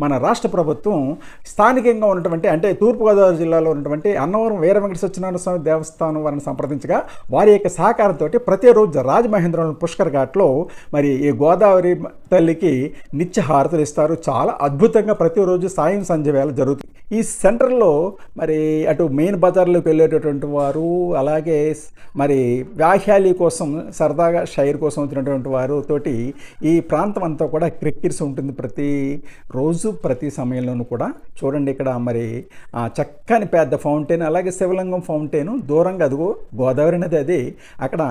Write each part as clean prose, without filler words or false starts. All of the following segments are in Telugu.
మన రాష్ట్ర ప్రభుత్వం స్థానికంగా ఉన్నటువంటి అంటే తూర్పుగోదావరి జిల్లాలో ఉన్నటువంటి అన్నవరం వీర వెంకట సత్యనారాయణ స్వామి దేవస్థానం వారిని సంప్రదించగా వారి యొక్క సహకారంతో ప్రతిరోజు రాజమహేంద్రవరం పుష్కర్ ఘాట్లో మరి ఈ గోదావరి తల్లికి నిత్య హారతులు ఇస్తారు. చాలా అద్భుతంగా ప్రతిరోజు సాయం సంధ్య వేళ జరుగుతుంది. ఈ సెంటర్లో మరి అటు మెయిన్ బజార్లోకి వెళ్ళేటటువంటి వారు, అలాగే మరి వ్యాహ్యాలి కోసం సరదాగా షైర్ కోసం వచ్చినటువంటి వారు తోటి ఈ ప్రాంతం అంతా కూడా క్రిక్కిరిసి ఉంటుంది ప్రతి రోజు ప్రతి సమయంలోనూ కూడా. చూడండి ఇక్కడ మరి చక్కని పెద్ద ఫౌంటైన్, అలాగే శివలింగం ఫౌంటైన్ దూరంగా అదిగో గోదావరి నది అది. అక్కడ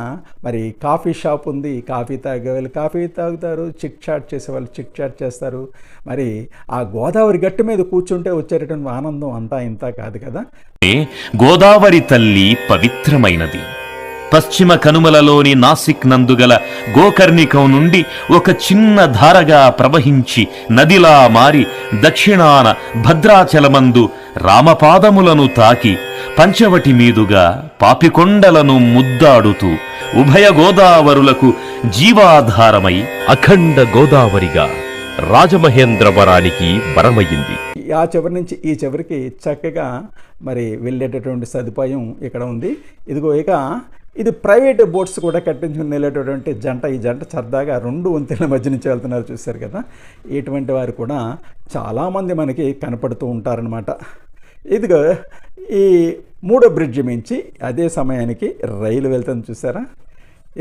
మరి కాఫీ షాప్ ఉంది, కాఫీ తాగేవాళ్ళు కాఫీ తాగుతారు, చిట్ చాట్ చేసేవాళ్ళు చిట్ చాట్ చేస్తారు. మరి ఆ గోదావరి గట్టు మీద కూర్చుంటే వచ్చేటటువంటి ఆనందం అంతా ఇంత కాదు కదా. గోదావరి తల్లి పవిత్రమైనది. పశ్చిమ కనుమలలోని నాసిక్ నందుగల గోకర్ణికం నుండి ఒక చిన్న ధారగా ప్రవహించి నదిలా మారి దక్షిణాన భద్రాచలమందు రామపాదములను తాకి పంచవటి మీదుగా పాపికొండలను ముద్దాడుతూ ఉభయ గోదావరులకు జీవాధారమై అఖండ గోదావరిగా రాజమహేంద్రవరానికి వరమయ్యింది. ఆ చివరి నుంచి ఈ చివరికి చక్కగా మరి వెళ్ళేటటువంటి సదుపాయం ఇక్కడ ఉంది. ఇదిగో ఇక ఇది ప్రైవేట్ బోట్స్ కూడా కట్టించుకుని వెళ్ళేటటువంటి జంట. ఈ జంట సరదాగా 2 వంతెనల మధ్య నుంచి వెళ్తున్నారు, చూశారు కదా. ఇటువంటి వారు కూడా చాలామంది మనకి కనపడుతూ ఉంటారనమాట. ఇదిగో ఈ 3వ బ్రిడ్జి మించి అదే సమయానికి రైలు వెళ్తుంది, చూసారా.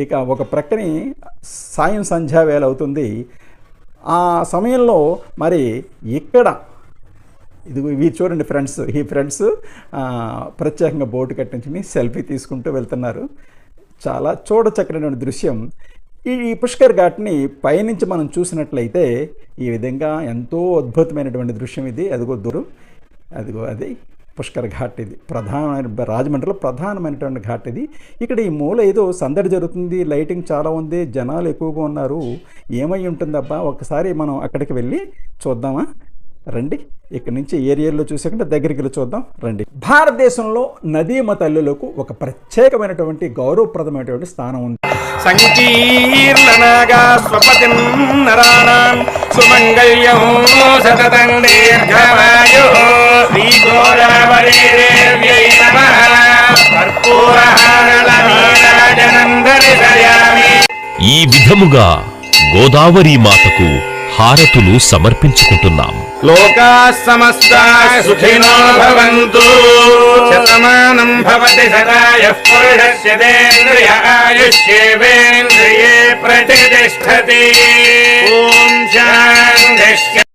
ఇక ఒక ప్రక్కని సాయం సంధ్యావేళ అవుతుంది. ఆ సమయంలో మరి ఇక్కడ ఇదిగో ఇవి చూడండి ఫ్రెండ్స్, ఈ ఫ్రెండ్స్ ప్రత్యేకంగా బోటు కట్టించుకుని సెల్ఫీ తీసుకుంటూ వెళ్తున్నారు. చాలా చూడచక్కనటువంటి దృశ్యం. ఈ పుష్కర్ ఘాట్ని పైనుంచి మనం చూసినట్లయితే ఈ విధంగా ఎంతో అద్భుతమైనటువంటి దృశ్యం ఇది. అదిగో దూరం, అదిగో అది పుష్కర్ ఘాట్. ఇది ప్రధానమైన రాజమండ్రిలో ప్రధానమైనటువంటి ఘాట్ ఇది. ఇక్కడ ఈ మూల ఏదో సందడి జరుగుతుంది, లైటింగ్ చాలా ఉంది, జనాలు ఎక్కువగా ఉన్నారు. ఏమై ఉంటుందబ్బా, ఒకసారి మనం అక్కడికి వెళ్ళి చూద్దామా, రండి. ఇక్కడ నుంచి ఏరియాలో చూసాకంటే దగ్గరికి వెళ్ళి చూద్దాం, రండి. భారతదేశంలో నదీమ తల్లులకు ఒక ప్రత్యేకమైనటువంటి గౌరవప్రదమైనటువంటి స్థానం ఉంది. సంకీర్ణనాగా స్వపతిం నరాణాం సుమంగళ్యం సతతం దీర్ఘమాయుః శ్రీ గోదావరీ దేవ్యై నమః కర్పూరహారళ నీరాజనం దర్శయామి. ఈ విధముగా గోదావరి మాతకు హారతులు సమర్పించుకుంటున్నాం. లోకా సమస్తా సుఖినో భవంతు. శతమానం భవతి సదాయః పురుషస్య తేంద్రియ ఆయుష్యేవేంద్రియే ప్రతిష్టతి. ఓం శాంతి.